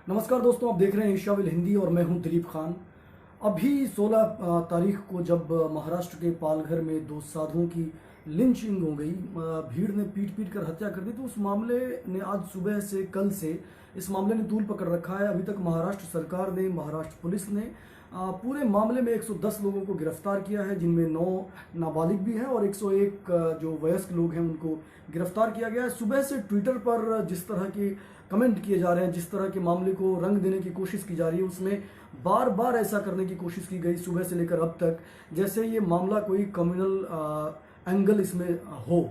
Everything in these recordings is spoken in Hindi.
नमस्कार दोस्तों, आप देख रहे हैं एशिया विल हिंदी और मैं हूं दिलीप खान। अभी 16 तारीख को जब महाराष्ट्र के पालघर में दो साधुओं की लिंचिंग हो गई, भीड़ ने पीट पीट कर हत्या कर दी, तो उस मामले ने आज सुबह से कल से इस मामले ने तूल पकड़ रखा है। अभी तक महाराष्ट्र सरकार ने, महाराष्ट्र पुलिस ने पूरे मामले में 110 लोगों को गिरफ्तार किया है, जिनमें 9 नाबालिग भी हैं और 101 जो वयस्क लोग हैं उनको गिरफ्तार किया गया है। सुबह से ट्विटर पर जिस तरह के कमेंट किए जा रहे हैं, जिस तरह के मामले को रंग देने की कोशिश की जा रही है, उसमें बार बार ऐसा करने की कोशिश की गई सुबह से लेकर अब तक, जैसे ये मामला कोई कम्युनल एंगल इसमें हो।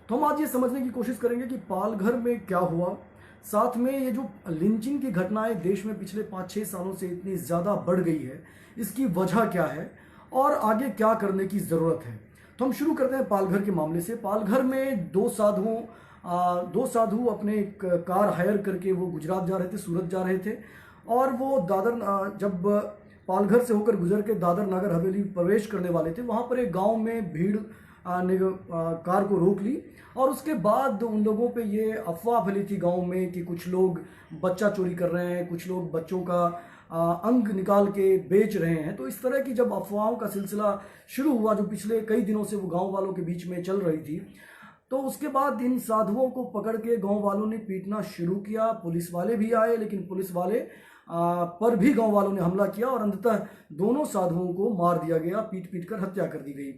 तो हम आज ये समझने की कोशिश करेंगे कि पालघर में क्या हुआ, साथ में ये जो लिंचिंग की घटनाएं देश में पिछले 5-6 सालों से इतनी ज़्यादा बढ़ गई है, इसकी वजह क्या है और आगे क्या करने की ज़रूरत है। तो हम शुरू करते हैं पालघर के मामले से। पालघर में दो साधु अपने एक कार हायर करके वो गुजरात जा रहे थे, सूरत जा रहे थे, और वो दादर जब पालघर से होकर गुजर के दादर नगर हवेली प्रवेश करने वाले थे, वहाँ पर एक गांव में भीड़ ने कार को रोक ली और उसके बाद उन लोगों पे ये अफवाह फैली थी गांव में कि कुछ लोग बच्चा चोरी कर रहे हैं, कुछ लोग बच्चों का अंग निकाल के बेच रहे हैं। तो इस तरह की जब अफवाहों का सिलसिला शुरू हुआ, जो पिछले कई दिनों से वो गांव वालों के बीच में चल रही थी, तो उसके बाद इन साधुओं को पकड़ के गांव वालों ने पीटना शुरू किया। पुलिस वाले भी आए, लेकिन पुलिस वाले पर भी गांव वालों ने हमला किया और अंततः दोनों साधुओं को मार दिया गया, पीट पीट कर हत्या कर दी गई।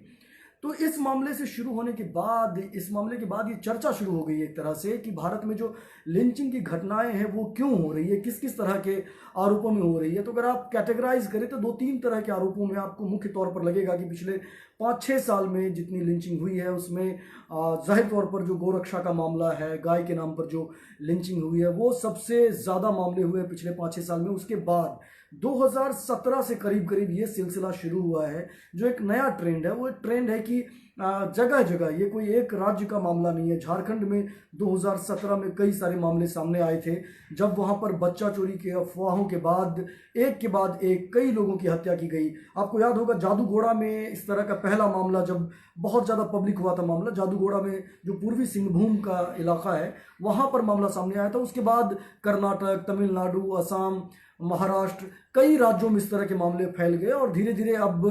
तो इस मामले से शुरू होने के बाद, इस मामले के बाद ये चर्चा शुरू हो गई एक तरह से कि भारत में जो लिंचिंग की घटनाएं हैं वो क्यों हो रही है, किस किस तरह के आरोपों में हो रही है। तो अगर आप कैटेगराइज करें तो 2-3 तरह के आरोपों में आपको मुख्य तौर पर लगेगा कि पिछले 5-6 साल में जितनी लिंचिंग हुई है उसमें जाहिर तौर पर जो गोरक्षा का मामला है, गाय के नाम पर जो लिंचिंग हुई है, वो सबसे ज़्यादा मामले हुए पिछले 5-6 साल में। उसके बाद 2017 से करीब करीब ये सिलसिला शुरू हुआ है। जो एक नया ट्रेंड है, वो एक ट्रेंड है कि जगह जगह, ये कोई एक राज्य का मामला नहीं है। झारखंड में 2017 में कई सारे मामले सामने आए थे, जब वहाँ पर बच्चा चोरी के अफवाहों के बाद एक कई लोगों की हत्या की गई। आपको याद होगा जादूगोड़ा में इस तरह का पहला मामला, जब बहुत ज़्यादा पब्लिक हुआ था मामला, जादूगोड़ा में जो पूर्वी सिंहभूम का इलाका है वहाँ पर मामला सामने आया था। उसके बाद कर्नाटक, तमिलनाडु, असम, महाराष्ट्र, कई राज्यों में इस तरह के मामले फैल गए और धीरे धीरे अब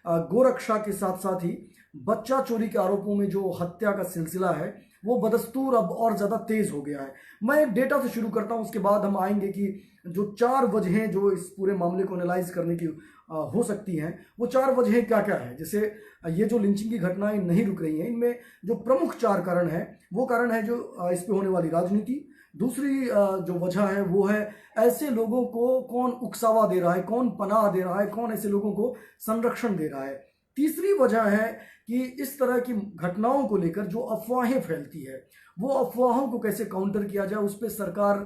गोरक्षा के साथ साथ ही बच्चा चोरी के आरोपों में जो हत्या का सिलसिला है वो बदस्तूर अब और ज़्यादा तेज़ हो गया है। मैं डेटा से शुरू करता हूँ, उसके बाद हम आएंगे कि जो 4 वजहें जो इस पूरे मामले को एनालाइज करने की हो सकती हैं, वो 4 वजहें क्या क्या है। जैसे ये जो लिंचिंग की घटनाएं नहीं रुक रही हैं, इनमें जो प्रमुख 4 कारण हैं, वो कारण है जो इस पे होने वाली राजनीति। दूसरी जो वजह है वो है ऐसे लोगों को कौन उकसावा दे रहा है, कौन पनाह दे रहा है, कौन ऐसे लोगों को संरक्षण दे रहा है। तीसरी वजह है कि इस तरह की घटनाओं को लेकर जो अफवाहें फैलती है, वो अफवाहों को कैसे काउंटर किया जाए, उस पर सरकार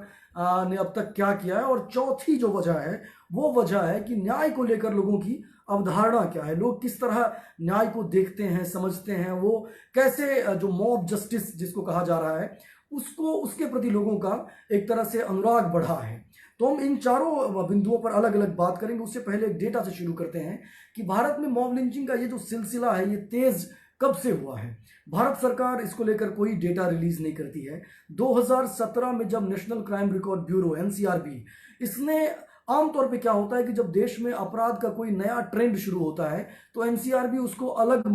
ने अब तक क्या किया है। और चौथी जो वजह है वो वजह है कि न्याय को लेकर लोगों की अवधारणा क्या है, लोग किस तरह न्याय को देखते हैं, समझते हैं, वो कैसे जो मॉब जस्टिस जिसको कहा जा रहा है उसके प्रति लोगों का एक तरह से अनुराग बढ़ा है। तो हम इन चारों बिंदुओं पर अलग अलग बात करेंगे। उससे पहले डेटा से शुरू करते हैं कि भारत में मॉब लिंचिंग का ये जो सिलसिला है ये तेज कब से हुआ है। भारत सरकार इसको लेकर कोई डेटा रिलीज नहीं करती है। 2017 में जब national crime record bureau NCRB, इसने आमतौर पे क्या होता है कि जब देश में अपराध का कोई नया ट्रेंड शुरू होता है तो एनसीआरबी उसको अलग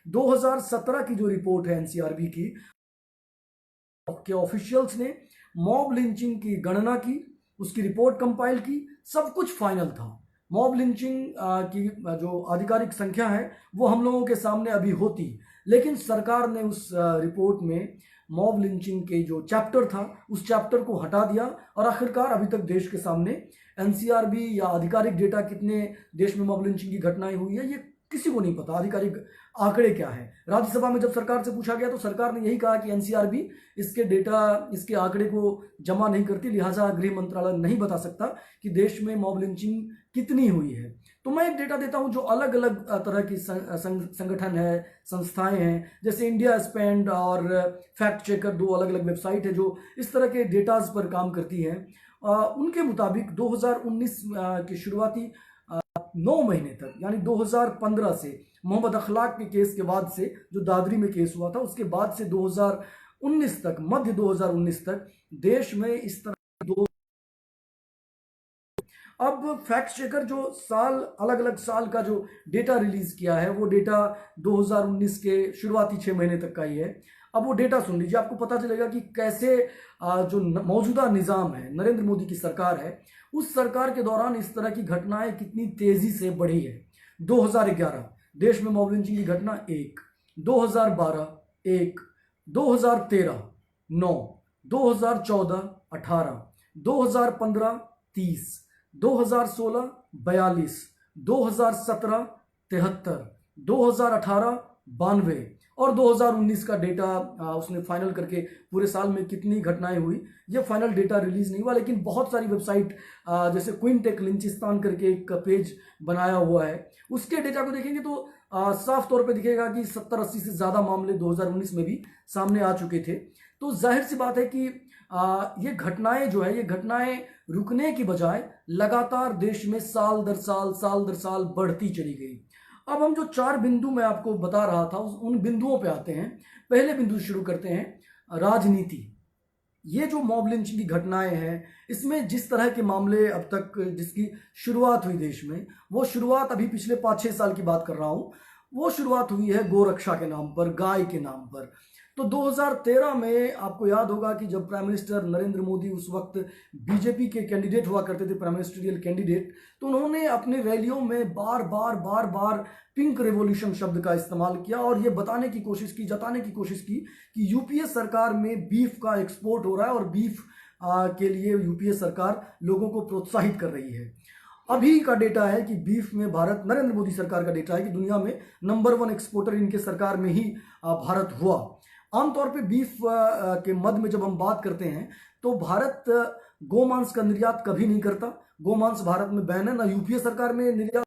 2017 की जो रिपोर्ट है एनसीआरबी की के ऑफिशियल्स ने मॉब लिंचिंग की गणना की, उसकी रिपोर्ट कंपाइल की, सब कुछ फाइनल था। मॉब लिंचिंग की जो आधिकारिक संख्या है वो हम लोगों के सामने अभी होती, लेकिन सरकार ने उस रिपोर्ट में मॉब लिंचिंग के जो चैप्टर था उस चैप्टर को हटा दिया और आखिरकार अभी तक देश के सामने एनसीआरबी या आधिकारिक डेटा कितने देश में मॉब लिंचिंग की घटनाएं हुई है ये किसी को नहीं पता, आधिकारिक आंकड़े क्या है। राज्यसभा में जब सरकार से पूछा गया तो सरकार ने यही कहा कि एनसीआरबी इसके डेटा, इसके आंकड़े को जमा नहीं करती, लिहाजा गृह मंत्रालय नहीं बता सकता कि देश में मॉब लिंचिंग कितनी हुई है। तो मैं एक डेटा देता हूं जो अलग अलग तरह की संगठन है, संस्थाएं हैं, जैसे इंडिया स्पेंड और फैक्ट चेकर, 2 अलग अलग वेबसाइट है जो इस तरह के डेटाज पर काम करती हैं। उनके मुताबिक 2019 की शुरुआती 9 महीने तक, यानी 2015 से मोहम्मद अखलाक के केस के बाद से, जो दादरी में केस हुआ था उसके बाद से 2019 तक, मध्य 2019 तक देश में इस तरह अब फैक्ट चेकर जो साल अलग अलग साल का जो डेटा रिलीज किया है वो डेटा 2019 के शुरुआती 6 महीने तक का ही है। अब वो डेटा सुन लीजिए, आपको पता चलेगा कि कैसे जो मौजूदा निज़ाम है, नरेंद्र मोदी की सरकार है, उस सरकार के दौरान इस तरह की घटनाएं कितनी तेजी से बढ़ी है। 2011 देश में मॉब लिंचिंग की घटना 1, 2012 1, 2013 9, 2014 18, 2015 30, 2016 42, 2017 73, 2018 92 और 2019 का डेटा उसने फाइनल करके पूरे साल में कितनी घटनाएं हुई ये फाइनल डेटा रिलीज नहीं हुआ, लेकिन बहुत सारी वेबसाइट जैसे क्विंटेक लिंचिस्तान करके एक पेज बनाया हुआ है, उसके डेटा को देखेंगे तो साफ तौर पे दिखेगा कि 70-80 से ज़्यादा मामले 2019 में भी सामने आ चुके थे। तो जाहिर सी बात है कि ये घटनाएं जो है, ये घटनाएं रुकने की बजाय लगातार देश में साल दर साल बढ़ती चली गई। अब हम जो 4 बिंदु मैं आपको बता रहा था उन बिंदुओं पे आते हैं। पहले बिंदु से शुरू करते हैं, राजनीति। ये जो मॉब लिंचिंग की घटनाएं हैं, इसमें जिस तरह के मामले अब तक जिसकी शुरुआत हुई देश में, वो शुरुआत अभी पिछले 5-6 साल की बात कर रहा हूं, वो शुरुआत हुई है गोरक्षा के नाम पर, गाय के नाम पर। तो 2013 में आपको याद होगा कि जब प्राइम मिनिस्टर नरेंद्र मोदी उस वक्त बीजेपी के कैंडिडेट हुआ करते थे, प्राइम मिनिस्टरियल कैंडिडेट, तो उन्होंने अपने रैलियों में बार बार पिंक रेवोल्यूशन शब्द का इस्तेमाल किया और ये बताने की कोशिश की, जताने की कोशिश की कि यूपीए सरकार में बीफ का एक्सपोर्ट हो रहा है और बीफ के लिए यूपीए सरकार लोगों को प्रोत्साहित कर रही है। अभी का डेटा है कि बीफ में भारत, नरेंद्र मोदी सरकार का डेटा है कि दुनिया में नंबर 1 एक्सपोर्टर इनके सरकार में ही भारत हुआ। आमतौर पे बीफ के मद में जब हम बात करते हैं तो भारत गोमांस का निर्यात कभी नहीं करता। गोमांस भारत में बैन है, ना यूपीए सरकार में निर्यात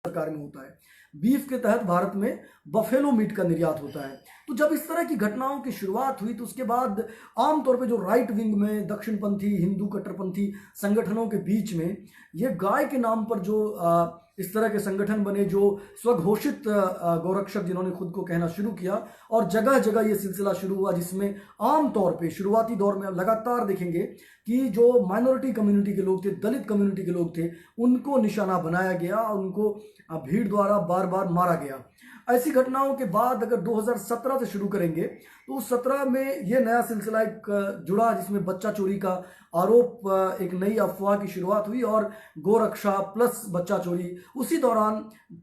सरकार में होता है। बीफ के तहत भारत में बफेलो मीट का निर्यात होता है। तो जब इस तरह की घटनाओं की शुरुआत हुई तो उसके बाद आमतौर पे जो राइट विंग में दक्षिणपंथी हिंदू कट्टरपंथी संगठनों के बीच में ये गाय के नाम पर जो इस तरह के संगठन बने, जो स्वघोषित गौरक्षक जिन्होंने खुद को कहना शुरू किया, और जगह जगह ये सिलसिला शुरू हुआ जिसमें आमतौर पे शुरुआती दौर में लगातार देखेंगे कि जो माइनॉरिटी कम्युनिटी के लोग थे, दलित कम्युनिटी के लोग थे, उनको निशाना बनाया गया और उनको भीड़ द्वारा बार बार मारा गया। ऐसी घटनाओं के बाद अगर 2017 से शुरू करेंगे तो उस 17 में ये नया सिलसिला एक जुड़ा जिसमें बच्चा चोरी का आरोप, एक नई अफवाह की शुरुआत हुई और गोरक्षा प्लस बच्चा चोरी, उसी दौरान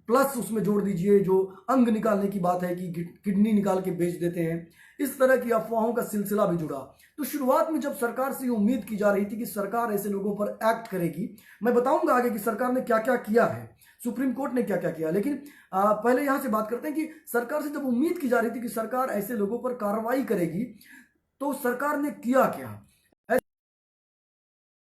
प्लस उसमें जोड़ दीजिए जो अंग निकालने की बात है कि किडनी निकाल के बेच देते हैं, इस तरह की अफवाहों का सिलसिला भी जुड़ा। तो शुरुआत में जब सरकार से उम्मीद की जा रही थी कि सरकार ऐसे लोगों पर एक्ट करेगी, मैं बताऊंगा आगे कि सरकार ने क्या क्या किया है, सुप्रीम कोर्ट ने क्या क्या किया, लेकिन पहले यहां से बात करते हैं कि सरकार से जब उम्मीद की जा रही थी कि सरकार ऐसे लोगों पर कार्रवाई करेगी तो सरकार ने किया क्या,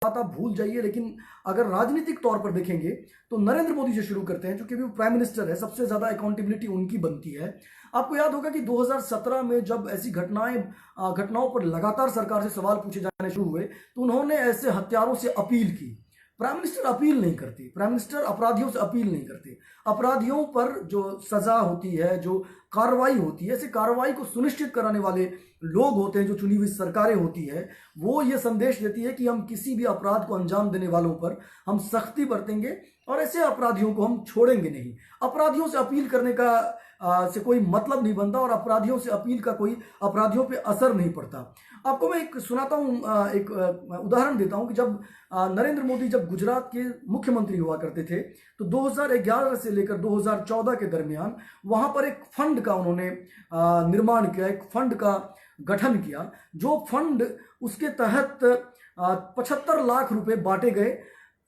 बात आप भूल जाइए। लेकिन अगर राजनीतिक तौर पर देखेंगे तो नरेंद्र मोदी से शुरू करते हैं, क्योंकि वो प्राइम मिनिस्टर है, सबसे ज्यादा अकाउंटेबिलिटी उनकी बनती है। आपको याद होगा कि 2017 में जब ऐसी घटनाओं पर लगातार सरकार से सवाल पूछे जाने शुरू हुए तो उन्होंने ऐसे हत्यारों से अपील की। प्राइम मिनिस्टर अपील नहीं करती, प्राइम मिनिस्टर अपराधियों से अपील नहीं करते। अपराधियों पर जो सजा होती है, जो कार्रवाई होती है, ऐसे कार्रवाई को सुनिश्चित कराने वाले लोग होते हैं, जो चुनी हुई सरकारें होती है, वो ये संदेश देती है कि हम किसी भी अपराध को अंजाम देने वालों पर हम सख्ती बरतेंगे और ऐसे अपराधियों को हम छोड़ेंगे नहीं। अपराधियों से अपील करने का से कोई मतलब नहीं बनता और अपराधियों से अपील का कोई अपराधियों पे असर नहीं पड़ता। आपको मैं एक सुनाता हूँ, एक उदाहरण देता हूँ कि जब नरेंद्र मोदी जब गुजरात के मुख्यमंत्री हुआ करते थे तो 2011 से लेकर 2014 के दरमियान वहां पर एक फंड का उन्होंने निर्माण किया, एक फंड का गठन किया, जो फंड उसके तहत 75 लाख रुपए बांटे गए,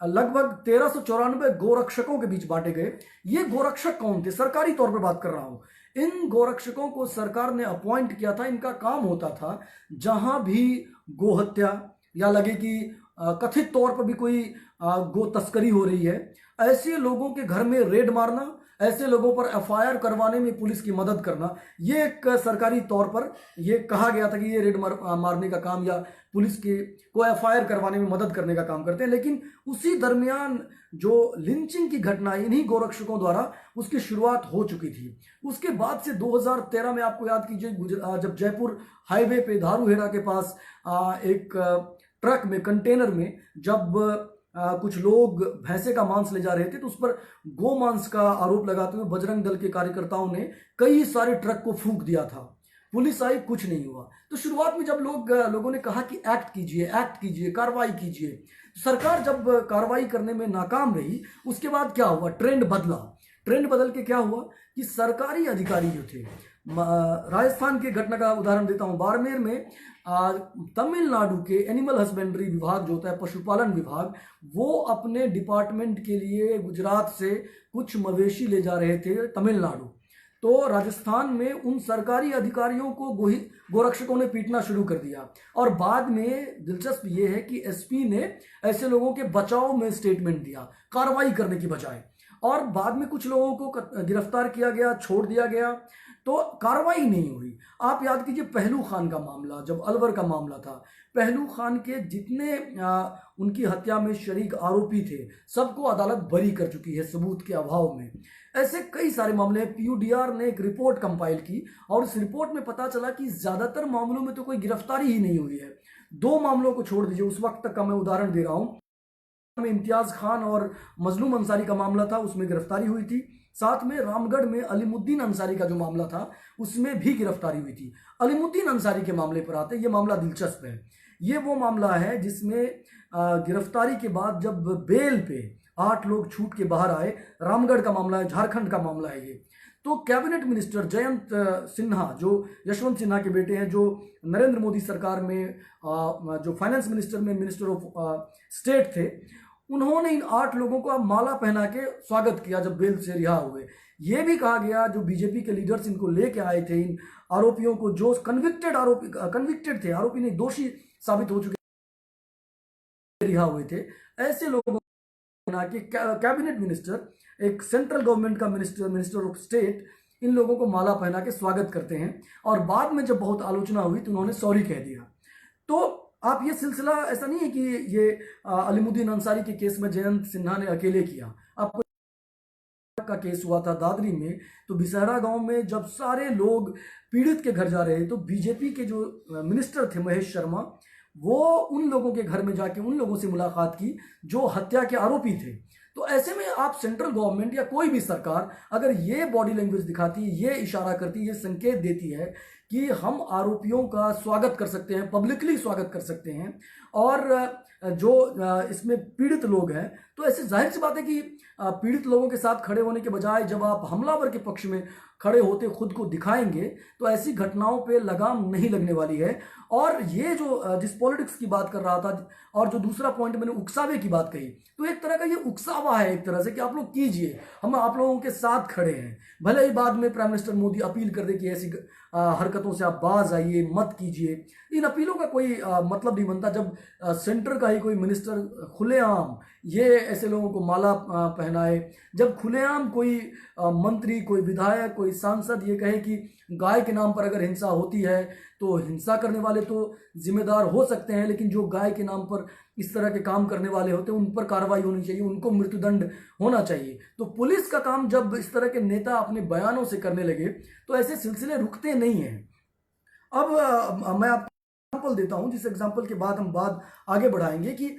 लगभग 1394 गोरक्षकों के बीच बांटे गए। ये गोरक्षक कौन थे, सरकारी तौर पर बात कर रहा हूं। इन गोरक्षकों को सरकार ने अपॉइंट किया था। इनका काम होता था जहां भी गोहत्या या लगे कि कथित तौर पर भी कोई गो तस्करी हो रही है, ऐसे लोगों के घर में रेड मारना, ऐसे लोगों पर एफआईआर करवाने में पुलिस की मदद करना। ये एक सरकारी तौर पर ये कहा गया था कि ये रेड मारने का काम या पुलिस के को एफआईआर करवाने में मदद करने का काम करते हैं। लेकिन उसी दरमियान जो लिंचिंग की घटना इन्हीं गोरक्षकों द्वारा उसकी शुरुआत हो चुकी थी। उसके बाद से 2013 में आपको याद कीजिए जब जयपुर हाईवे पे धारूहेड़ा के पास एक ट्रक में, कंटेनर में जब कुछ लोग भैंसे का मांस ले जा रहे थे, तो उस पर गो मांस का आरोप लगाते हुए बजरंग दल के कार्यकर्ताओं ने कई सारे ट्रक को फूंक दिया था। पुलिस आई, कुछ नहीं हुआ। तो शुरुआत में जब लोगों ने कहा कि एक्ट कीजिए, कार्रवाई कीजिए, तो सरकार जब कार्रवाई करने में नाकाम रही, उसके बाद क्या हुआ, ट्रेंड बदल के क्या हुआ कि सरकारी अधिकारी जो थे, राजस्थान के घटना का उदाहरण देता हूं, बाड़मेर में तमिलनाडु के एनिमल हस्बेंड्री विभाग जो होता है, पशुपालन विभाग, वो अपने डिपार्टमेंट के लिए गुजरात से कुछ मवेशी ले जा रहे थे तमिलनाडु। तो राजस्थान में उन सरकारी अधिकारियों को गोरक्षकों ने पीटना शुरू कर दिया। और बाद में दिलचस्प ये है कि एसपी ने ऐसे लोगों के बचाव में स्टेटमेंट दिया, कार्रवाई करने की बजाय। और बाद में कुछ लोगों को गिरफ्तार किया गया, छोड़ दिया गया, तो कार्रवाई नहीं हुई। आप याद कीजिए पहलू खान का मामला, जब अलवर का मामला था, पहलू खान के जितने उनकी हत्या में शरीक आरोपी थे, सबको अदालत बरी कर चुकी है सबूत के अभाव में। ऐसे कई सारे मामले हैं। पीयूडीआर ने एक रिपोर्ट कंपाइल की और उस रिपोर्ट में पता चला कि ज्यादातर मामलों में तो कोई गिरफ्तारी ही नहीं हुई है। 2 मामलों को छोड़ दीजिए, उस वक्त तक का मैं उदाहरण दे रहा हूं, में इम्तियाज खान और मजलूम अंसारी का मामला था, उसमें गिरफ्तारी हुई थी। साथ में रामगढ़ में अलीमुद्दीन अंसारी का जो मामला था, उसमें भी गिरफ्तारी हुई थी। अलीमुद्दीन अंसारी के मामले पर आते, ये मामला दिलचस्प है। ये वो मामला है जिसमें गिरफ्तारी के बाद जब बेल पे 8 लोग छूट के बाहर आए, रामगढ़ का मामला है, झारखंड का मामला है ये। तो कैबिनेट मिनिस्टर जयंत सिन्हा, जो यशवंत सिन्हा के बेटे हैं, जो नरेंद्र मोदी सरकार में जो फाइनेंस मिनिस्टर में मिनिस्टर ऑफ स्टेट थे, उन्होंने इन 8 लोगों को माला पहना के स्वागत किया जब बेल से रिहा हुए। ये भी कहा गया जो बीजेपी के लीडर्स इनको लेके आए थे, इन आरोपियों को, जो कन्विक्टेड थे, आरोपी नहीं, दोषी साबित हो चुके, रिहा हुए थे, ऐसे लोगों बना के कैबिनेट मिनिस्टर, एक सेंट्रल गवर्नमेंट का मिनिस्टर ऑफ स्टेट, इन लोगों को माला पहना के स्वागत करते हैं। और बाद में जब बहुत आलोचना हुई तो उन्होंने सॉरी कह दिया। तो आप ये सिलसिला ऐसा नहीं है कि ये अलीमुद्दीन अंसारी के केस में जयंत सिन्हा ने अकेले किया। आपको का केस हुआ था दादरी में, तो बिसहरा गांव में जब सारे लोग पीड़ित के घर जा रहे, तो बीजेपी के जो मिनिस्टर थे महेश शर्मा, वो उन लोगों के घर में जाके उन लोगों से मुलाकात की जो हत्या के आरोपी थे। तो ऐसे में आप सेंट्रल गवर्नमेंट या कोई भी सरकार अगर ये बॉडी लैंग्वेज दिखाती है, ये इशारा करती है, ये संकेत देती है कि हम आरोपियों का स्वागत कर सकते हैं, पब्लिकली स्वागत कर सकते हैं, और जो इसमें पीड़ित लोग हैं, तो ऐसे जाहिर सी बात है कि पीड़ित लोगों के साथ खड़े होने के बजाय जब आप हमलावर के पक्ष में खड़े होते खुद को दिखाएंगे, तो ऐसी घटनाओं पे लगाम नहीं लगने वाली है। और ये जो जिस पॉलिटिक्स की बात कर रहा था, और जो दूसरा पॉइंट मैंने उकसावे की बात कही, तो एक तरह का ये उकसावा है एक तरह से कि आप लोग कीजिए, हम आप लोगों के साथ खड़े हैं। भले ही बाद में प्राइम मिनिस्टर मोदी अपील कर दे कि ऐसी हरकतों से आप बाज आइए, मत कीजिए। इन अपीलों का कोई मतलब नहीं बनता जब सेंटर का ही कोई मिनिस्टर खुलेआम ये ऐसे लोगों को माला पहनाए, जब खुलेआम कोई मंत्री, कोई विधायक, कोई सांसद ये कहे कि गाय के नाम पर अगर हिंसा होती है तो हिंसा करने वाले तो जिम्मेदार हो सकते हैं, लेकिन जो गाय के नाम पर इस तरह के काम करने वाले होते हैं उन पर कार्रवाई होनी चाहिए, उनको मृत्युदंड होना चाहिए। तो पुलिस का काम जब इस तरह के नेता अपने बयानों से करने लगे तो ऐसे सिलसिले रुकते नहीं हैं। अब मैं आपको एग्जाम्पल देता हूं, जिस एग्जाम्पल के बाद हम बात आगे बढ़ाएंगे कि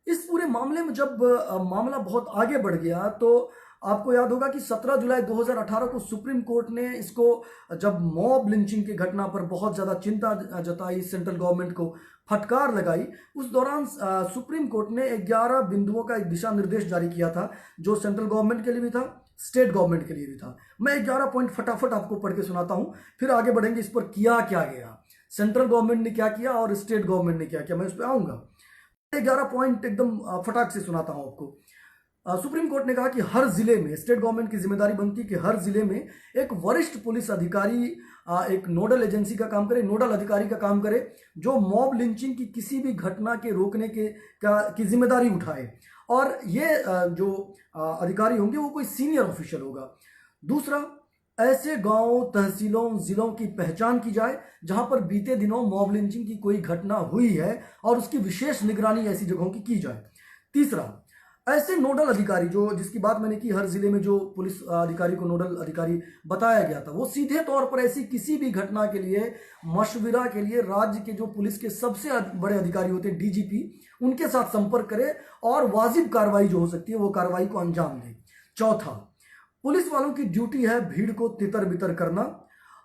इस पूरे मामले में जब मामला बहुत आगे बढ़ गया, तो आपको याद होगा कि 17 जुलाई 2018 को सुप्रीम कोर्ट ने इसको, जब मॉब लिंचिंग की घटना पर बहुत ज़्यादा चिंता जताई, सेंट्रल गवर्नमेंट को फटकार लगाई, उस दौरान सुप्रीम कोर्ट ने 11 बिंदुओं का एक दिशा निर्देश जारी किया था, जो सेंट्रल गवर्नमेंट के लिए भी था, स्टेट गवर्नमेंट के लिए भी था। मैं 11 पॉइंट फटाफट आपको पढ़ के सुनाता हूं, फिर आगे बढ़ेंगे इस पर किया क्या गया, सेंट्रल गवर्नमेंट ने क्या किया और स्टेट गवर्नमेंट ने क्या किया, मैं उस पर आऊंगा। 11 पॉइंट एकदम फटाक से सुनाता हूं आपको। सुप्रीम कोर्ट ने कहा कि हर जिले में, स्टेट गवर्नमेंट की जिम्मेदारी बनती है कि हर जिले में एक वरिष्ठ पुलिस अधिकारी एक नोडल एजेंसी का काम करे, नोडल अधिकारी का काम करे, जो मॉब लिंचिंग की किसी भी घटना के रोकने की जिम्मेदारी उठाए। और ये जो अधिकारी होंगे वो कोई सीनियर ऑफिशियल होगा। दूसरा, ऐसे गांवों, तहसीलों, जिलों की पहचान की जाए जहां पर बीते दिनों मॉब लिंचिंग की कोई घटना हुई है और उसकी विशेष निगरानी ऐसी जगहों की जाए। तीसरा, ऐसे नोडल अधिकारी जो जिसकी बात मैंने की, हर जिले में जो पुलिस अधिकारी को नोडल अधिकारी बताया गया था, वो सीधे तौर पर ऐसी किसी भी घटना के लिए मशविरा के लिए राज्य के जो पुलिस के सबसे बड़े अधिकारी होते हैं, डीजीपी, उनके साथ संपर्क करे और वाजिब कार्रवाई जो हो सकती है वो कार्रवाई को अंजाम दे। चौथा, पुलिस वालों की ड्यूटी है भीड़ को तितर बितर करना,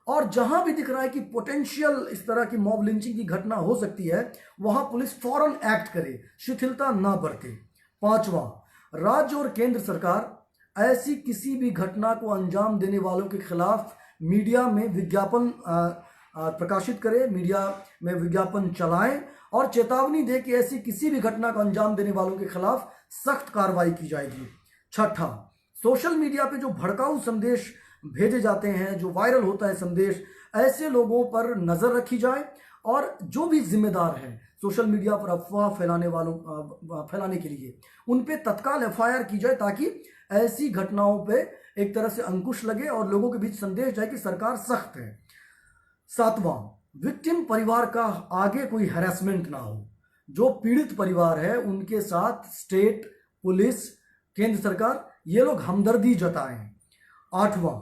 और जहां भी दिख रहा है कि पोटेंशियल इस तरह की मॉब लिंचिंग की घटना हो सकती है वहां पुलिस फौरन एक्ट करे, शिथिलता ना बरते। पांचवा, राज्य और केंद्र सरकार ऐसी किसी भी घटना को अंजाम देने वालों के खिलाफ मीडिया में विज्ञापन प्रकाशित करे, मीडिया में विज्ञापन चलाएं और चेतावनी दे कि ऐसी किसी भी घटना को अंजाम देने वालों के खिलाफ सख्त कार्रवाई की जाएगी। छठा, सोशल मीडिया पे जो भड़काऊ संदेश भेजे जाते हैं, जो वायरल होता है संदेश, ऐसे लोगों पर नजर रखी जाए और जो भी जिम्मेदार है सोशल मीडिया पर अफवाह फैलाने के लिए उन पे तत्काल एफआईआर की जाए, ताकि ऐसी घटनाओं पे एक तरह से अंकुश लगे और लोगों के बीच संदेश जाए कि सरकार सख्त है। सातवां, विक्टिम परिवार का आगे कोई हैरेसमेंट ना हो, जो पीड़ित परिवार है उनके साथ स्टेट, पुलिस, केंद्र सरकार ये लोग हमदर्दी जताएं। आठवां,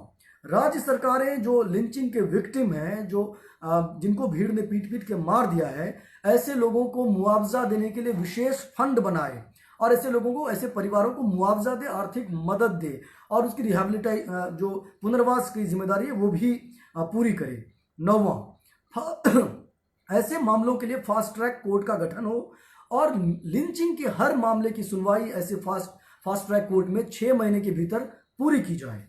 राज्य सरकारें जो लिंचिंग के विक्टिम हैं, जो जिनको भीड़ ने पीट पीट के मार दिया है, ऐसे लोगों को मुआवजा देने के लिए विशेष फंड बनाए और ऐसे लोगों को, ऐसे परिवारों को मुआवजा दे, आर्थिक मदद दे और उसकी रिहैबिलिटाई जो पुनर्वास की जिम्मेदारी है वो भी पूरी करे। नौवां, ऐसे मामलों के लिए फास्ट ट्रैक कोर्ट का गठन हो और लिंचिंग के हर मामले की सुनवाई ऐसे फास्ट ट्रैक कोर्ट में 6 महीने के भीतर पूरी की जाए।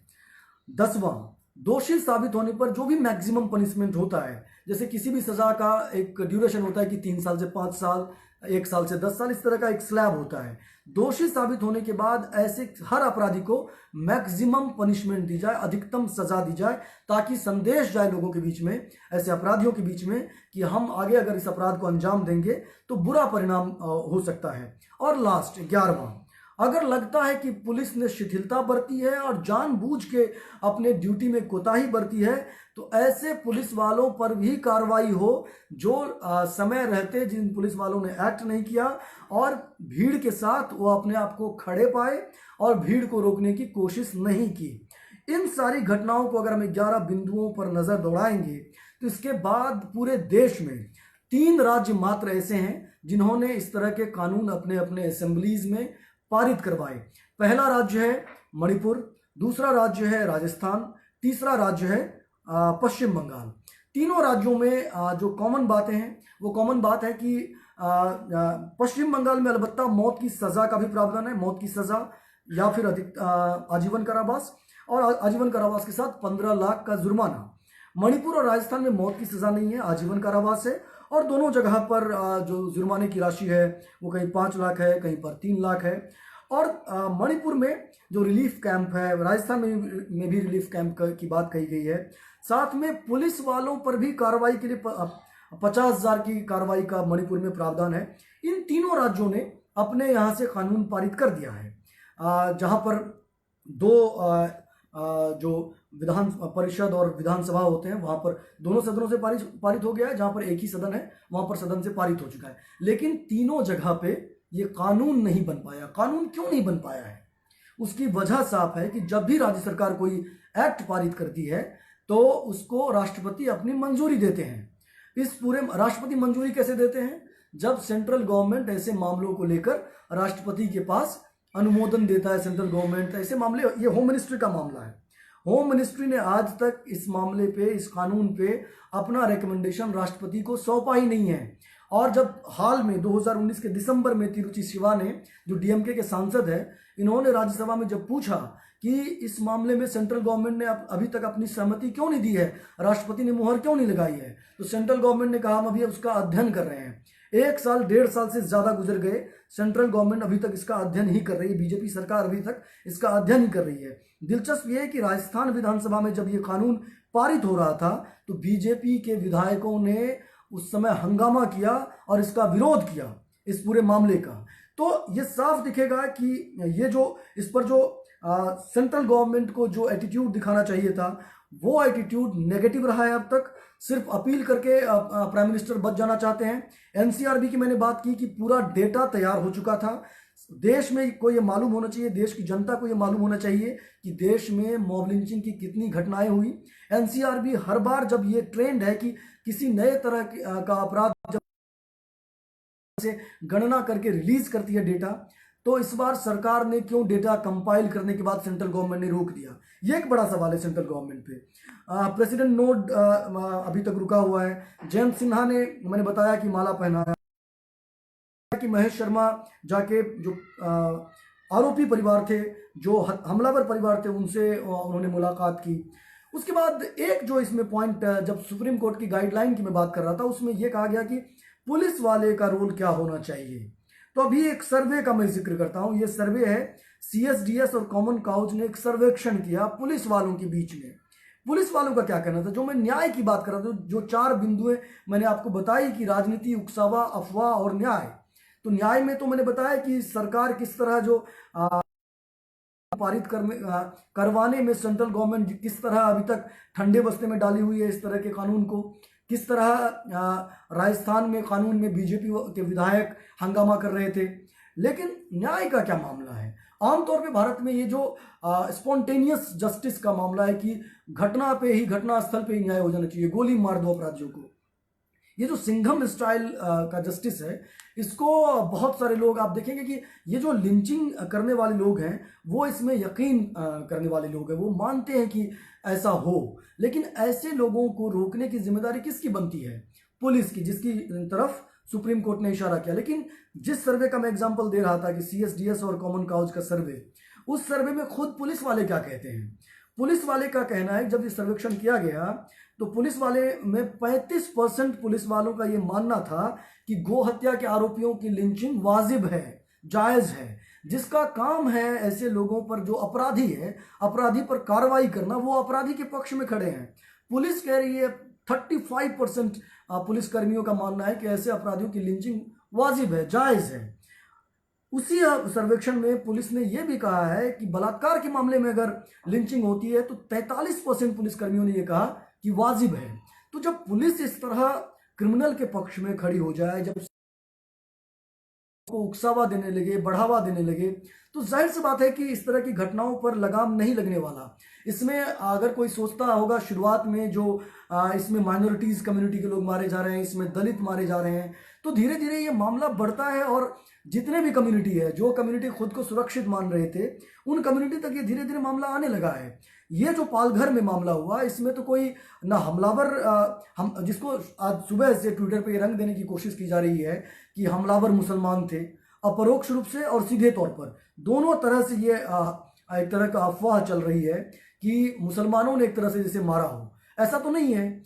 10वां, दोषी साबित होने पर जो भी मैक्सिमम पनिशमेंट होता है, जैसे किसी भी सजा का एक ड्यूरेशन होता है कि 3 साल से 5 साल, 1 साल से 10 साल, इस तरह का एक स्लैब होता है। दोषी साबित होने के बाद ऐसे हर अपराधी को मैक्सिमम पनिशमेंट दी जाए, अधिकतम सजा दी जाए, ताकि संदेश जाए लोगों के बीच में, ऐसे अपराधियों के बीच में, कि हम आगे अगर इस अपराध को अंजाम देंगे तो बुरा परिणाम हो सकता है। और लास्ट 11वां, अगर लगता है कि पुलिस ने शिथिलता बरती है और जानबूझ के अपने ड्यूटी में कोताही बरती है, तो ऐसे पुलिस वालों पर भी कार्रवाई हो जो समय रहते जिन पुलिस वालों ने एक्ट नहीं किया और भीड़ के साथ वो अपने आप को खड़े पाए और भीड़ को रोकने की कोशिश नहीं की। इन सारी घटनाओं को अगर हम 11 बिंदुओं पर नजर दौड़ाएंगे तो इसके बाद पूरे देश में 3 राज्य मात्र ऐसे हैं जिन्होंने इस तरह के कानून अपने अपने असेंबलीज में पारित करवाए। पहला राज्य है मणिपुर, दूसरा राज्य है राजस्थान, तीसरा राज्य है पश्चिम बंगाल। तीनों राज्यों में जो कॉमन बातें हैं वो कॉमन बात है कि पश्चिम बंगाल में अलबत्ता मौत की सजा का भी प्रावधान है, मौत की सजा या फिर आजीवन कारावास, और आजीवन कारावास के साथ 15 लाख का जुर्माना। मणिपुर और राजस्थान में मौत की सजा नहीं है, आजीवन कारावास है, और दोनों जगह पर जो जुर्माने की राशि है वो कहीं 5 लाख है, कहीं पर 3 लाख है। और मणिपुर में जो रिलीफ कैंप है, राजस्थान में भी रिलीफ कैंप की बात कही गई है। साथ में पुलिस वालों पर भी कार्रवाई के लिए 50,000 की कार्रवाई का मणिपुर में प्रावधान है। इन तीनों राज्यों ने अपने यहाँ से कानून पारित कर दिया है, जहाँ पर 2 जो विधान परिषद और विधानसभा होते हैं वहां पर दोनों सदनों से पारित हो गया है, जहां पर एक ही सदन है वहां पर सदन से पारित हो चुका है। लेकिन तीनों जगह पे ये कानून नहीं बन पाया। कानून क्यों नहीं बन पाया है? उसकी वजह साफ है कि जब भी राज्य सरकार कोई एक्ट पारित करती है तो उसको राष्ट्रपति अपनी मंजूरी देते हैं। इस पूरे राष्ट्रपति मंजूरी कैसे देते हैं? जब सेंट्रल गवर्नमेंट ऐसे मामलों को लेकर राष्ट्रपति के पास अनुमोदन देता है। सेंट्रल गवर्नमेंट ऐसे मामले, ये होम मिनिस्ट्री का मामला है, होम मिनिस्ट्री ने आज तक इस मामले पे, इस कानून पे अपना रिकमेंडेशन राष्ट्रपति को सौंपा ही नहीं है। और जब हाल में 2019 के दिसंबर में तिरुचि शिवा ने, जो डीएमके के सांसद है, इन्होंने राज्यसभा में जब पूछा कि इस मामले में सेंट्रल गवर्नमेंट ने अभी तक अपनी सहमति क्यों नहीं दी है, राष्ट्रपति ने मुहर क्यों नहीं लगाई है, तो सेंट्रल गवर्नमेंट ने कहा हम अभी उसका अध्ययन कर रहे हैं। 1 साल 1.5 साल से ज्यादा गुजर गए, सेंट्रल गवर्नमेंट अभी तक इसका अध्ययन ही कर रही है, बीजेपी सरकार अभी तक इसका अध्ययन ही कर रही है। दिलचस्प ये है कि राजस्थान विधानसभा में जब ये कानून पारित हो रहा था तो बीजेपी के विधायकों ने उस समय हंगामा किया और इसका विरोध किया, इस पूरे मामले का। तो ये साफ दिखेगा कि ये जो इस पर जो सेंट्रल गवर्नमेंट को जो एटीट्यूड दिखाना चाहिए था वो एटीट्यूड नेगेटिव रहा है अब तक। सिर्फ अपील करके प्राइम मिनिस्टर बच जाना चाहते हैं। एनसीआरबी की मैंने बात की कि पूरा डेटा तैयार हो चुका था। देश में को ये मालूम होना चाहिए, देश की जनता को ये मालूम होना चाहिए कि देश में मॉब लिंचिंग की कितनी घटनाएं हुई। एनसीआरबी हर बार जब ये ट्रेंड है कि किसी नए तरह का अपराध जब से गणना करके रिलीज करती है डेटा, तो इस बार सरकार ने क्यों डेटा कंपाइल करने के बाद सेंट्रल गवर्नमेंट ने रोक दिया, ये एक बड़ा सवाल है सेंट्रल गवर्नमेंट पे। प्रेसिडेंट नोट अभी तक रुका हुआ है। जयंत सिन्हा ने, मैंने बताया कि माला पहनाया, कि महेश शर्मा जाके जो आरोपी परिवार थे, जो हमलावर परिवार थे, उनसे उन्होंने मुलाकात की। उसके बाद एक जो इसमें पॉइंट, जब सुप्रीम कोर्ट की गाइडलाइन की मैं बात कर रहा था, उसमें यह कहा गया कि पुलिस वाले का रोल क्या होना चाहिए। तो अभी एक सर्वे का मैं जिक्र करता हूं। ये सर्वे है, सीएसडीएस और कॉमन काउज ने एक सर्वेक्षण किया पुलिस वालों के बीच में। पुलिस वालों का क्या कहना था, जो मैं न्याय की बात कर रहा था, जो 4 बिंदुएं मैंने आपको बताई कि राजनीति, उकसावा, अफवाह और न्याय। तो न्याय में तो मैंने बताया कि सरकार किस तरह जो पारित करवाने में सेंट्रल गवर्नमेंट किस तरह अभी तक ठंडे बस्ते में डाली हुई है इस तरह के कानून को। किस तरह राजस्थान में कानून में बीजेपी के विधायक हंगामा कर रहे थे। लेकिन न्याय का क्या मामला है। आमतौर पे भारत में ये जो स्पॉन्टेनियस जस्टिस का मामला है कि घटना पे ही, घटना स्थल पे ही न्याय हो जाना चाहिए, गोली मार दो अपराधियों को। ये जो सिंघम स्टाइल का जस्टिस है, इसको बहुत सारे लोग, आप देखेंगे कि ये जो लिंचिंग करने वाले लोग हैं वो इसमें यकीन करने वाले लोग हैं, वो मानते हैं कि ऐसा हो। लेकिन ऐसे लोगों को रोकने की जिम्मेदारी किसकी बनती है? पुलिस की, जिसकी तरफ सुप्रीम कोर्ट ने इशारा किया। लेकिन जिस सर्वे का मैं एग्जांपल दे रहा था कि सीएसडीएस और कॉमन काउज का सर्वे, उस सर्वे में खुद पुलिस वाले क्या कहते हैं। पुलिस वाले का कहना है, जब ये सर्वेक्षण किया गया तो पुलिस वाले में 35% पुलिस वालों का ये मानना था कि गो हत्या के आरोपियों की लिंचिंग वाजिब है, जायज है। जिसका काम है ऐसे लोगों पर, जो अपराधी है, अपराधी पर कार्रवाई करना, वो अपराधी के पक्ष में खड़े हैं। पुलिस कह रही है, 35% पुलिस कर्मियों का मानना है कि ऐसे अपराधियों की लिंचिंग वाजिब है, जायज है। उसी सर्वेक्षण में पुलिस ने यह भी कहा है कि बलात्कार के मामले में अगर लिंचिंग होती है तो 43% पुलिस कर्मियों ने यह कहा कि वाजिब है। तो जब पुलिस इस तरह क्रिमिनल के पक्ष में खड़ी हो जाए, जब को उकसावा देने लगे, बढ़ावा देने लगे, तो जाहिर सी बात है कि इस तरह की घटनाओं पर लगाम नहीं लगने वाला। इसमें अगर कोई सोचता होगा शुरुआत में जो इसमें माइनॉरिटीज कम्युनिटी के लोग मारे जा रहे हैं, इसमें दलित मारे जा रहे हैं, तो धीरे धीरे ये मामला बढ़ता है और जितने भी कम्युनिटी है, जो कम्युनिटी खुद को सुरक्षित मान रहे थे, उन कम्युनिटी तक ये धीरे धीरे मामला आने लगा है। ये जो पालघर में मामला हुआ, इसमें तो कोई ना हमलावर, हम जिसको आज सुबह से ट्विटर पे रंग देने की कोशिश की जा रही है कि हमलावर मुसलमान थे, अपरोक्ष रूप से और सीधे तौर पर दोनों तरह से ये एक तरह का अफवाह चल रही है कि मुसलमानों ने एक तरह से जैसे मारा हो। ऐसा तो नहीं है।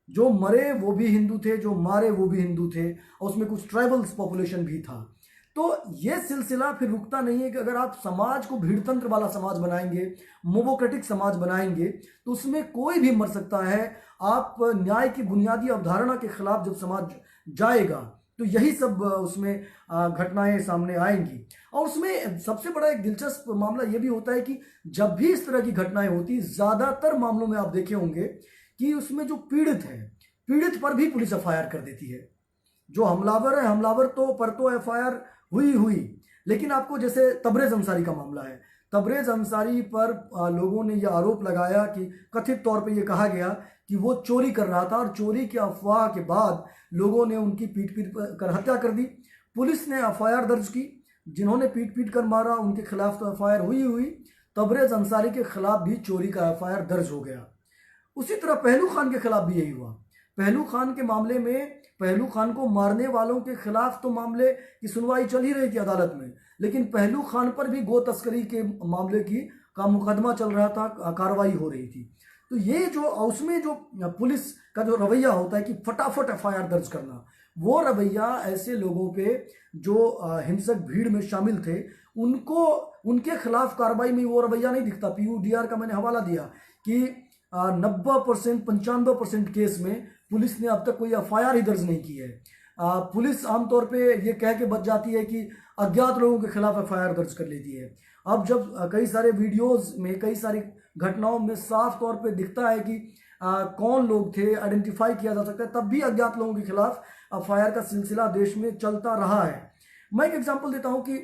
जो मरे वो भी हिंदू थे, जो मारे वो भी हिंदू थे, और उसमें कुछ ट्राइबल्स पॉपुलेशन भी था। तो ये सिलसिला फिर रुकता नहीं है कि अगर आप समाज को भीड़तंत्र वाला समाज बनाएंगे, मोबोक्रेटिक समाज बनाएंगे, तो उसमें कोई भी मर सकता है। आप न्याय की बुनियादी अवधारणा के खिलाफ जब समाज जाएगा तो यही सब उसमें घटनाएं सामने आएंगी। और उसमें सबसे बड़ा एक दिलचस्प मामला यह भी होता है कि जब भी इस तरह की घटनाएं होती, ज्यादातर मामलों में आप देखे होंगे कि उसमें जो पीड़ित है, पीड़ित पर भी पुलिस एफआईआर कर देती है। जो हमलावर है, हमलावर तो एफआईआर हुई। लेकिन आपको, जैसे तबरेज अंसारी का मामला है, तबरेज अंसारी पर लोगों ने यह आरोप लगाया कि कथित तौर पे यह कहा गया कि वो चोरी कर रहा था, और चोरी की अफवाह के बाद लोगों ने उनकी पीट कर हत्या कर दी। पुलिस ने एफआईआर दर्ज की। जिन्होंने पीट कर मारा उनके खिलाफ तो एफआईआर हुई। तबरेज अंसारी के खिलाफ भी चोरी का एफआईआर दर्ज हो गया। उसी तरह पहलू खान के खिलाफ भी यही हुआ। पहलू खान के मामले में, पहलू खान को मारने वालों के खिलाफ तो मामले की सुनवाई चल ही रही थी अदालत में, लेकिन पहलू खान पर भी गो तस्करी के मामले का मुकदमा चल रहा था, कार्रवाई हो रही थी। तो ये जो उसमें जो पुलिस का जो रवैया होता है कि फटाफट एफआईआर दर्ज करना, वो रवैया ऐसे लोगों पे जो हिंसक भीड़ में शामिल थे, उनको, उनके खिलाफ कार्रवाई में वो रवैया नहीं दिखता। पीयूडीआर का मैंने हवाला दिया कि 90%, 95% केस में पुलिस ने अब तक कोई एफआईआर ही दर्ज नहीं की है। पुलिस आमतौर पे ये कह के बच जाती है कि अज्ञात लोगों के खिलाफ एफआईआर दर्ज कर लेती है। अब जब कई सारे वीडियोस में, कई सारी घटनाओं में साफ तौर पे दिखता है कि कौन लोग थे, आइडेंटिफाई किया जा सकता है, तब भी अज्ञात लोगों के खिलाफ एफआईआर का सिलसिला देश में चलता रहा है। मैं एक एग्जांपल देता हूं कि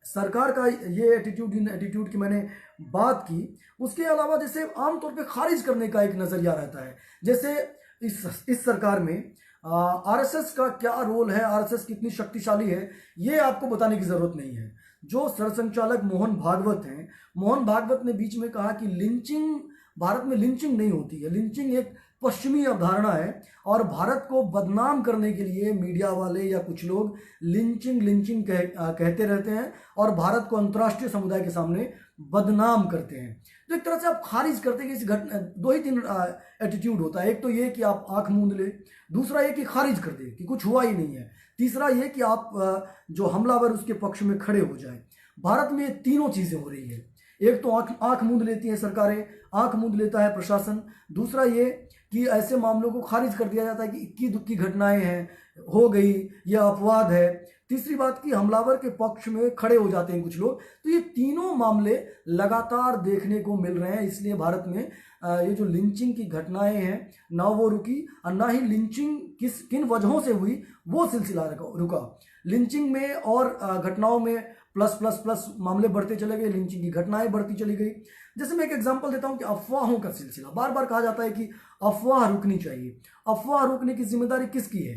सरकार का ये एटीट्यूड की मैंने बात की, उसके अलावा जैसे आमतौर पे खारिज करने का एक नजरिया रहता है। जैसे इस सरकार में आरएसएस का क्या रोल है, आरएसएस कितनी शक्तिशाली है, ये आपको बताने की जरूरत नहीं है। जो सरसंघचालक मोहन भागवत हैं, मोहन भागवत ने बीच में कहा कि लिंचिंग, भारत में लिंचिंग नहीं होती है, लिंचिंग एक पश्चिमी अवधारणा है और भारत को बदनाम करने के लिए मीडिया वाले या कुछ लोग लिंचिंग कहते रहते हैं और भारत को अंतर्राष्ट्रीय समुदाय के सामने बदनाम करते हैं। तो एक तरह से आप खारिज करते हैं कि इस घटना, दो ही तीन एटीट्यूड होता है। एक तो ये कि आप आंख मूंद ले, दूसरा ये कि खारिज कर दे कि कुछ हुआ ही नहीं है, तीसरा ये कि आप जो हमलावर उसके पक्ष में खड़े हो जाए। भारत में ये तीनों चीजें हो रही है। एक तो आंख मूंद लेती हैं सरकारें, आंख मूंद लेता है प्रशासन, दूसरा ये कि ऐसे मामलों को खारिज कर दिया जाता है कि इक्की दुक्की घटनाएं हैं, हो गई, यह अपवाद है। तीसरी बात कि हमलावर के पक्ष में खड़े हो जाते हैं कुछ लोग। तो ये तीनों मामले लगातार देखने को मिल रहे हैं। इसलिए भारत में ये जो लिंचिंग की घटनाएं हैं ना वो रुकी और ना ही लिंचिंग किन वजहों से हुई वो सिलसिला रुका। लिंचिंग में और घटनाओं में प्लस प्लस प्लस मामले बढ़ते चले गए, लिंचिंग की घटनाएं बढ़ती चली गई। जैसे मैं एक एग्जांपल देता हूं कि अफवाहों का सिलसिला, बार बार कहा जाता है कि अफवाह रुकनी चाहिए। अफवाह रोकने की जिम्मेदारी किसकी है?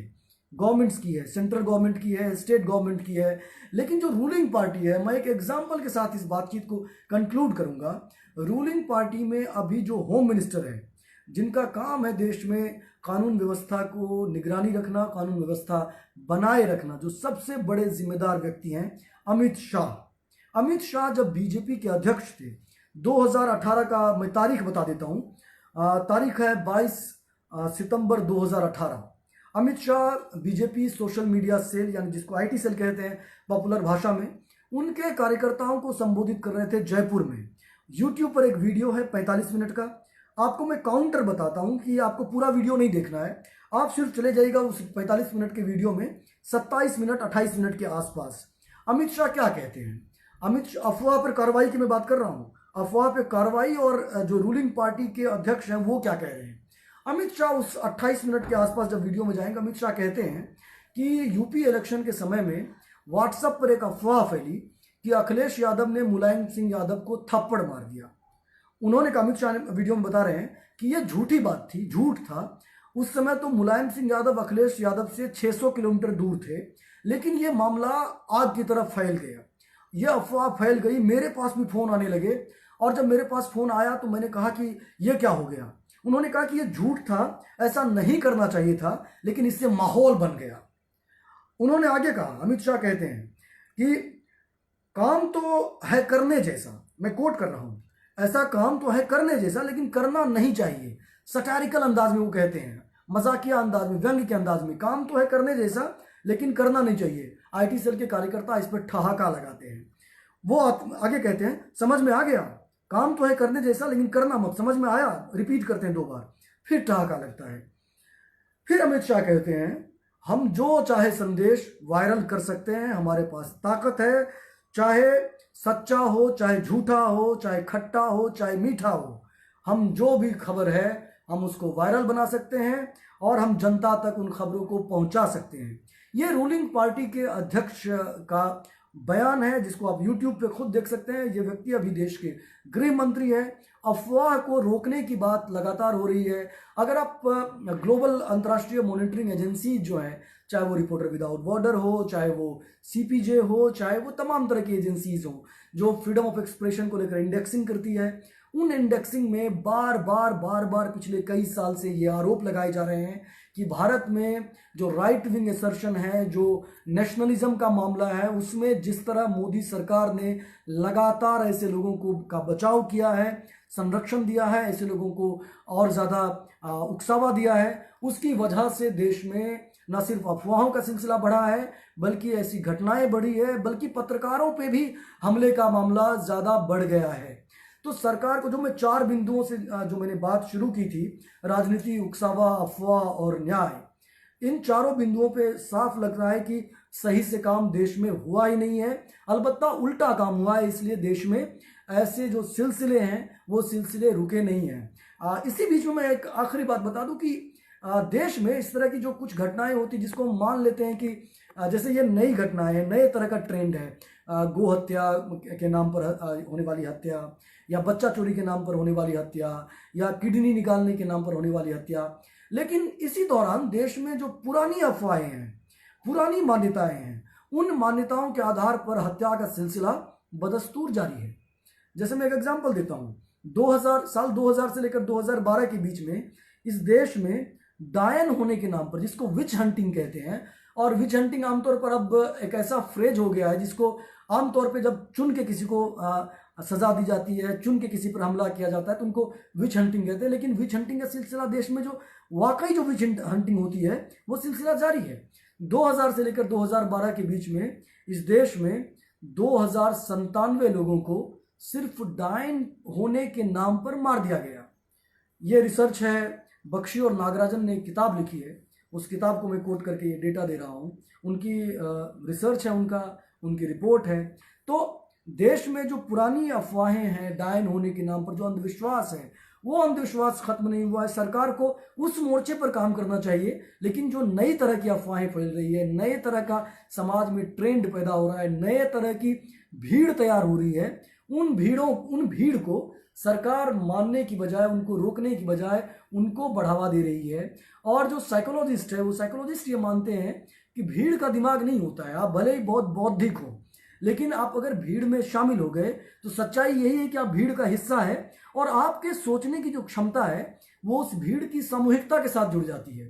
गवर्नमेंट्स की है, सेंट्रल गवर्नमेंट की है, स्टेट गवर्नमेंट की है। लेकिन जो रूलिंग पार्टी है, मैं एक एग्जांपल के साथ इस बातचीत को कंक्लूड करूंगा। रूलिंग पार्टी में अभी जो होम मिनिस्टर है, जिनका काम है देश में कानून व्यवस्था को निगरानी रखना, कानून व्यवस्था बनाए रखना, जो सबसे बड़े जिम्मेदार व्यक्ति हैं, अमित शाह। अमित शाह जब बीजेपी के अध्यक्ष थे, 2018 का मैं तारीख बता देता हूं, तारीख है 22 सितंबर 2018। Amit Shah BJP social media cell, यानी जिसको आईटी सेल कहते हैं पॉपुलर भाषा में, उनके कार्यकर्ताओं को संबोधित कर रहे थे जयपुर में। यूट्यूब पर एक वीडियो है 45 मिनट का। आपको मैं काउंटर बताता हूं कि आपको पूरा वीडियो नहीं देखना है, आप सिर्फ चले जाइएगा उस 45 मिनट के वीडियो में 27 मिनट 28 मिनट के आसपास। अमित शाह क्या कहते हैं? अमित शाह, अफवाह पर कार्रवाई की मैं बात कर रहा हूं, अफवाह पर कार्रवाई, और जो रूलिंग पार्टी के अध्यक्ष हैं वो क्या कह रहे हैं। अमित शाह उस 28 मिनट के आसपास जब वीडियो में जाएंगे, अमित शाह कहते हैं कि यूपी इलेक्शन के समय में व्हाट्सएप पर एक अफवाह फैली कि अखिलेश यादव ने मुलायम सिंह यादव को थप्पड़ मार दिया। उन्होंने कहा, अमित शाह ने वीडियो में बता रहे हैं कि यह झूठी बात थी, झूठ था। उस समय तो मुलायम सिंह यादव अखिलेश यादव से 600 किलोमीटर दूर थे, लेकिन यह मामला आग की तरफ फैल गया, यह अफवाह फैल गई। मेरे पास भी फोन आने लगे और जब मेरे पास फोन आया तो मैंने कहा कि यह क्या हो गया। उन्होंने कहा कि यह झूठ था, ऐसा नहीं करना चाहिए था, लेकिन इससे माहौल बन गया। उन्होंने आगे कहा, अमित शाह कहते हैं कि काम तो है करने जैसा, मैं कोट कर रहा हूं, ऐसा काम तो है करने जैसा लेकिन करना नहीं चाहिए। सटारिकल अंदाज में वो कहते हैं, मजाकिया अंदाज में, व्यंग्य के अंदाज में, काम तो है करने जैसा लेकिन करना नहीं चाहिए। आईटी सेल के कार्यकर्ता इस पर ठहाका लगाते हैं। वो आगे कहते हैं, समझ में आ गया, काम तो है करने जैसा लेकिन करना मत, समझ में आया, रिपीट करते हैं 2 बार, फिर ठहाका लगता है। फिर अमित शाह कहते हैं, हम जो चाहे संदेश वायरल कर सकते हैं, हमारे पास ताकत है, चाहे सच्चा हो, चाहे झूठा हो, चाहे खट्टा हो, चाहे मीठा हो, हम जो भी खबर है हम उसको वायरल बना सकते हैं और हम जनता तक उन खबरों को पहुंचा सकते हैं। ये रूलिंग पार्टी के अध्यक्ष का बयान है, जिसको आप YouTube पे खुद देख सकते हैं। ये व्यक्ति अभी देश के गृह मंत्री है। अफवाह को रोकने की बात लगातार हो रही है। अगर आप ग्लोबल अंतर्राष्ट्रीय मॉनिटरिंग एजेंसी जो है, चाहे वो रिपोर्टर विदाउट बॉर्डर हो, चाहे वो CPJ हो, चाहे वो तमाम तरह की एजेंसीज हो जो फ्रीडम ऑफ एक्सप्रेशन को लेकर इंडेक्सिंग करती है, उन इंडेक्सिंग में बार बार पिछले कई साल से ये आरोप लगाए जा रहे हैं कि भारत में जो राइट विंग असर्शन है, जो नेशनलिज्म का मामला है, उसमें जिस तरह मोदी सरकार ने लगातार ऐसे लोगों को का बचाव किया है, संरक्षण दिया है, ऐसे लोगों को और ज़्यादा उकसावा दिया है, उसकी वजह से देश में न सिर्फ अफवाहों का सिलसिला बढ़ा है बल्कि ऐसी घटनाएं बढ़ी है, बल्कि पत्रकारों पे भी हमले का मामला ज़्यादा बढ़ गया है। तो सरकार को, जो मैं 4 बिंदुओं से जो मैंने बात शुरू की थी, राजनीति, उकसावा, अफवाह और न्याय, इन चारों बिंदुओं पे साफ लग रहा है कि सही से काम देश में हुआ ही नहीं है, अलबत्ता उल्टा काम हुआ है। इसलिए देश में ऐसे जो सिलसिले हैं वो सिलसिले रुके नहीं हैं। इसी बीच में मैं एक आखिरी बात बता दूं कि देश में इस तरह की जो कुछ घटनाएं होती जिसको हम मान लेते हैं कि जैसे ये नई घटनाएं है, नए तरह का ट्रेंड है, गो हत्या के नाम पर होने वाली हत्या, या बच्चा चोरी के नाम पर होने वाली हत्या, या किडनी निकालने के नाम पर होने वाली हत्या। लेकिन इसी दौरान देश में जो पुरानी अफवाहें हैं, पुरानी मान्यताएं हैं, उन मान्यताओं के आधार पर हत्या का सिलसिला बदस्तूर जारी है। जैसे मैं एक एग्जांपल देता हूं, 2000 से लेकर 2012 के बीच में इस देश में डायन होने के नाम पर, जिसको विच हंटिंग कहते हैं, और विच हंटिंग आमतौर पर अब एक ऐसा फ्रेज हो गया है जिसको आमतौर पे जब चुन के किसी को सजा दी जाती है, चुन के किसी पर हमला किया जाता है, तो उनको विच हंटिंग कहते हैं। लेकिन विच हंटिंग का सिलसिला देश में जो वाकई जो विच हंटिंग होती है वो सिलसिला जारी है। 2000 से लेकर 2012 के बीच में इस देश में 2097 लोगों को सिर्फ डायन होने के नाम पर मार दिया गया। ये रिसर्च है, बख्शी और नागराजन ने एक किताब लिखी है, उस किताब को मैं कोट करके ये डेटा दे रहा हूँ। उनकी रिसर्च है, उनकी रिपोर्ट है। तो देश में जो पुरानी अफवाहें हैं डायन होने के नाम पर, जो अंधविश्वास है, वो अंधविश्वास खत्म नहीं हुआ है। सरकार को उस मोर्चे पर काम करना चाहिए। लेकिन जो नई तरह की अफवाहें फैल रही है, नए तरह का समाज में ट्रेंड पैदा हो रहा है, नए तरह की भीड़ तैयार हो रही है, उन भीड़ को सरकार मानने की बजाय, उनको रोकने की बजाय उनको बढ़ावा दे रही है। और जो साइकोलॉजिस्ट है, वो साइकोलॉजिस्ट ये मानते हैं कि भीड़ का दिमाग नहीं होता है। आप भले ही बहुत बौद्धिक हो, लेकिन आप अगर भीड़ में शामिल हो गए तो सच्चाई यही है कि आप भीड़ का हिस्सा है, और आपके सोचने की जो क्षमता है वो उस भीड़ की सामूहिकता के साथ जुड़ जाती है।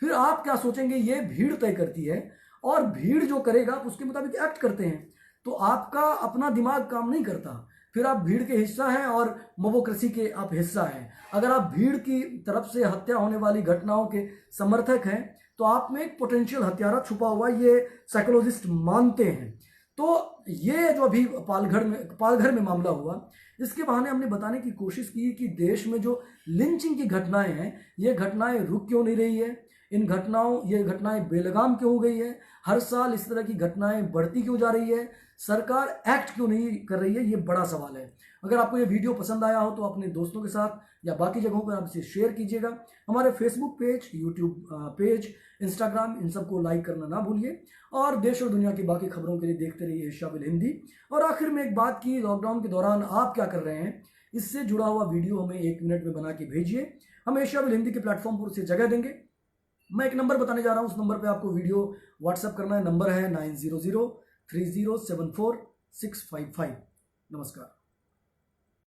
फिर आप क्या सोचेंगे ये भीड़ तय करती है, और भीड़ जो करेगा आप उसके मुताबिक एक्ट करते हैं। तो आपका अपना दिमाग काम नहीं करता, फिर आप भीड़ के हिस्सा हैं और मोबोक्रेसी के आप हिस्सा हैं। अगर आप भीड़ की तरफ से हत्या होने वाली घटनाओं के समर्थक हैं तो आप में एक पोटेंशियल हत्यारा छुपा हुआ, ये साइकोलॉजिस्ट मानते हैं। तो ये जो अभी पालघर में मामला हुआ, इसके बहाने हमने बताने की कोशिश की कि देश में जो लिंचिंग की घटनाएं हैं, ये घटनाएं रुक क्यों नहीं रही है, ये घटनाएं बेलगाम क्यों हो गई है, हर साल इस तरह की घटनाएं बढ़ती क्यों जा रही है, सरकार एक्ट क्यों नहीं कर रही है, ये बड़ा सवाल है। अगर आपको ये वीडियो पसंद आया हो तो अपने दोस्तों के साथ या बाकी जगहों पर आप इसे शेयर कीजिएगा। हमारे Facebook page, YouTube page, Instagram, इन सबको लाइक करना ना भूलिए। और देश और दुनिया की बाकी खबरों के लिए देखते रहिए एशियाविल हिंदी। और आखिर में एक बात की, लॉकडाउन के दौरान आप क्या कर रहे हैं, इससे जुड़ा हुआ वीडियो हमें 1 मिनट में बना के भेजिए। हम एशियाविल हिंदी के प्लेटफॉर्म पर उसे जगह देंगे। मैं एक नंबर बताने जा रहा हूँ, उस नंबर पर आपको वीडियो व्हाट्सएप करना है। नंबर है 9003074655। नमस्कार।